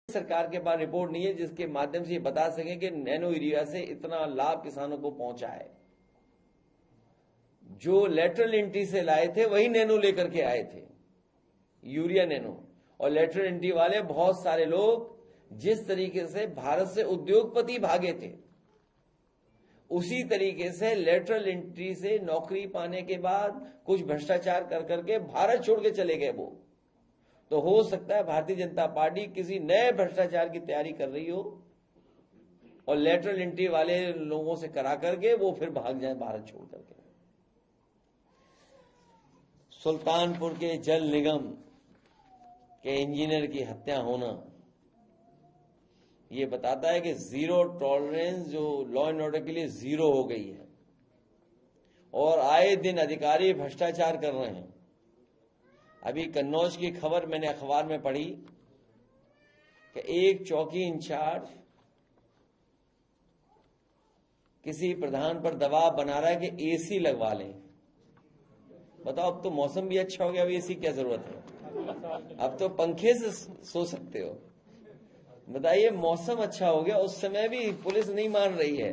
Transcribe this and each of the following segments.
सरकार के पास रिपोर्ट नहीं है जिसके माध्यम से ये बता सके कि नैनो यूरिया से इतना लाभ किसानों को पहुंचा है। जो लेटरल एंट्री से लाए थे वही नैनो लेकर के आए थे, यूरिया नैनो। और लेटरल एंट्री वाले बहुत सारे लोग जिस तरीके से भारत से उद्योगपति भागे थे, उसी तरीके से लेटरल एंट्री से नौकरी पाने के बाद कुछ भ्रष्टाचार कर करके भारत छोड़ के चले गए वो। तो हो सकता है भारतीय जनता पार्टी किसी नए भ्रष्टाचार की तैयारी कर रही हो और लेटरल एंट्री वाले लोगों से करा करके वो फिर भाग जाए भारत छोड़ करके। सुल्तानपुर के जल निगम के इंजीनियर की हत्या होना ये बताता है कि जीरो टॉलरेंस जो लॉ एंड ऑर्डर के लिए जीरो हो गई है और आए दिन अधिकारी भ्रष्टाचार कर रहे हैं। अभी कन्नौज की खबर मैंने अखबार में पढ़ी कि एक चौकी इंचार्ज किसी प्रधान पर दबाव बना रहा है कि एसी लगवा लें। बताओ, अब तो मौसम भी अच्छा हो गया, अब एसी क्या जरूरत है? अब तो पंखे से सो सकते हो। बताइए, मौसम अच्छा हो गया, उस समय भी पुलिस नहीं मान रही है,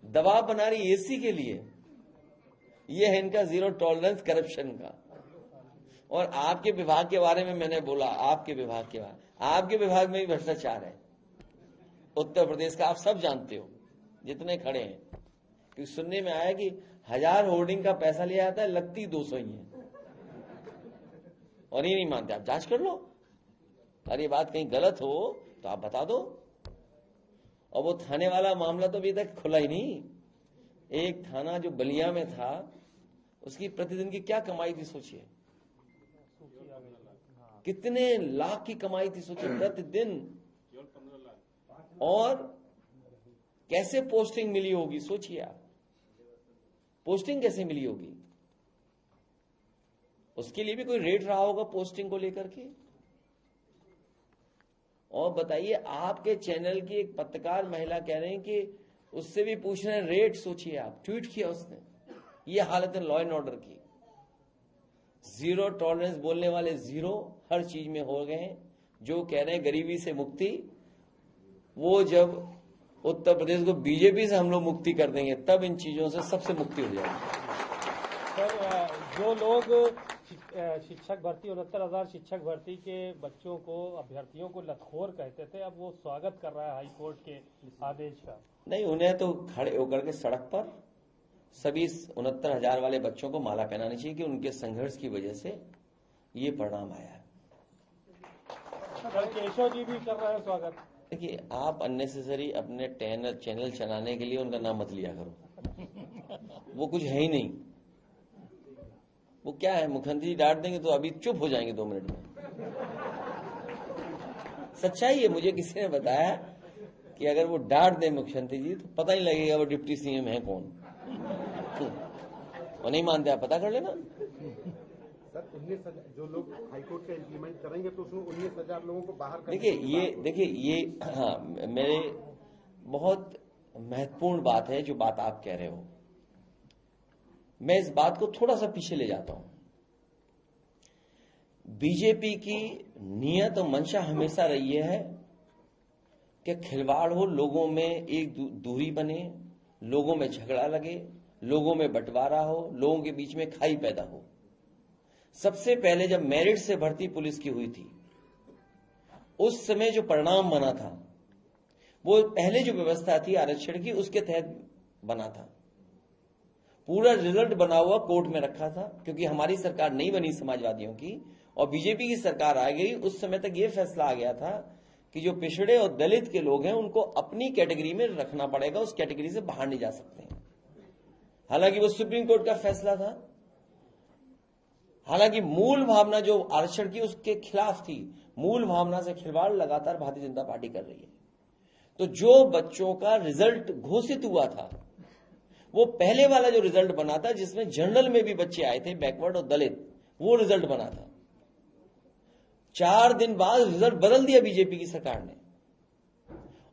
दबाव बना रही एसी के लिए। यह है इनका जीरो टॉलरेंस करप्शन का। और आपके विभाग के बारे में मैंने बोला, आपके विभाग के बारे, आपके विभाग में भी भ्रष्टाचार है उत्तर प्रदेश का, आप सब जानते हो जितने खड़े हैं। क्योंकि सुनने में आया कि 1000 होर्डिंग का पैसा लिया जाता है, लगती 200 ही है। और ये नहीं मानते, आप जांच कर लो, अरे ये बात कहीं गलत हो तो आप बता दो। और वो थाने वाला मामला तो अभी तक खुला ही नहीं। एक थाना जो बलिया में था, उसकी प्रतिदिन की क्या कमाई थी सोचिए, कितने लाख की कमाई थी सोचिए प्रतिदिन। और कैसे पोस्टिंग मिली होगी सोचिए आप, पोस्टिंग कैसे मिली होगी, उसके लिए भी कोई रेट रहा होगा पोस्टिंग को लेकर के। और बताइए, आपके चैनल की एक पत्रकार महिला कह रहे हैं कि उससे भी पूछ रहे हैं रेट। सोचिए आप, ट्वीट किया उसने। ये हालत है लॉ एंड ऑर्डर की। जीरो टॉलरेंस बोलने वाले जीरो हर चीज में हो गए हैं। जो कह रहे हैं गरीबी से मुक्ति, वो जब उत्तर प्रदेश को बीजेपी से हम लोग मुक्ति कर देंगे तब इन चीजों से सबसे मुक्ति हो जाएगी। सर, जो लोग शिक्षक भर्ती 69,000 शिक्षक भर्ती के बच्चों को, अभ्यर्थियों को लतखोर कहते थे, अब वो स्वागत कर रहा है हाईकोर्ट के आदेश का। नहीं, उन्हें तो खड़े होकर के सड़क पर सभी 69,000 वाले बच्चों को माला पहनानी चाहिए कि उनके संघर्ष की वजह से ये परिणाम आया है। केशव जी भी कर रहे हैं स्वागत। देखिए, आप अननेसेसरी अपने चैनल चलाने के लिए उनका नाम मत लिया करो। वो कुछ है ही नहीं। वो क्या है, मुख्यमंत्री जी डांट देंगे तो अभी चुप हो जाएंगे 2 मिनट में। सच्चाई है, मुझे किसी ने बताया कि अगर वो डांट दे मुख्यमंत्री जी तो पता नहीं लगेगा वो डिप्टी सीएम है कौन। और नहीं मानते, आप पता कर लेना। सर, 19,000 जो लोग हाईकोर्ट का इम्प्लीमेंट करेंगे तो उसमें 19,000 लोगों को बाहर करने देखिए ये हाँ, मेरे बहुत महत्वपूर्ण बात है जो बात आप कह रहे हो। मैं इस बात को थोड़ा सा पीछे ले जाता हूं। बीजेपी की नियत और मंशा हमेशा रही है कि खिलवाड़ हो, लोगों में एक दूरी बने, लोगों में झगड़ा लगे, लोगों में बंटवारा हो, लोगों के बीच में खाई पैदा हो। सबसे पहले जब मेरिट से भर्ती पुलिस की हुई थी, उस समय जो परिणाम बना था वो पहले जो व्यवस्था थी आरक्षण की, उसके तहत बना था। पूरा रिजल्ट बना हुआ कोर्ट में रखा था। क्योंकि हमारी सरकार नहीं बनी समाजवादियों की और बीजेपी की सरकार आ गई, उस समय तक ये फैसला आ गया था कि जो पिछड़े और दलित के लोग हैं उनको अपनी कैटेगरी में रखना पड़ेगा, उस कैटेगरी से बाहर नहीं जा सकते हैं। हालांकि वो सुप्रीम कोर्ट का फैसला था। हालांकि मूल भावना जो आरक्षण की उसके खिलाफ थी, मूल भावना से खिलवाड़ लगातार भारतीय जनता पार्टी कर रही है। तो जो बच्चों का रिजल्ट घोषित हुआ था, वो पहले वाला जो रिजल्ट बना था जिसमें जनरल में भी बच्चे आए थे, बैकवर्ड और दलित, वो रिजल्ट बना था। 4 दिन बाद रिजल्ट बदल दिया बीजेपी की सरकार ने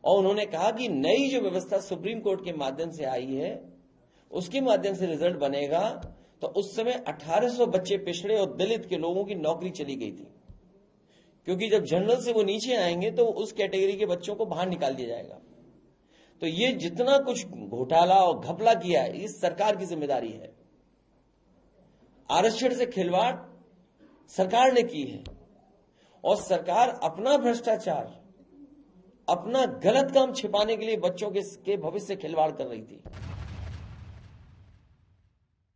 और उन्होंने कहा कि नई जो व्यवस्था सुप्रीम कोर्ट के माध्यम से आई है उसके माध्यम से रिजल्ट बनेगा। तो उस समय 1800 बच्चे पिछड़े और दलित के लोगों की नौकरी चली गई थी। क्योंकि जब जनरल से वो नीचे आएंगे तो उस कैटेगरी के बच्चों को बाहर निकाल दिया जाएगा। तो ये जितना कुछ घोटाला और घपला किया है, इस सरकार की जिम्मेदारी है। आरक्षण से खिलवाड़ सरकार ने की है और सरकार अपना भ्रष्टाचार, अपना गलत काम छिपाने के लिए बच्चों के भविष्य से खिलवाड़ कर रही थी।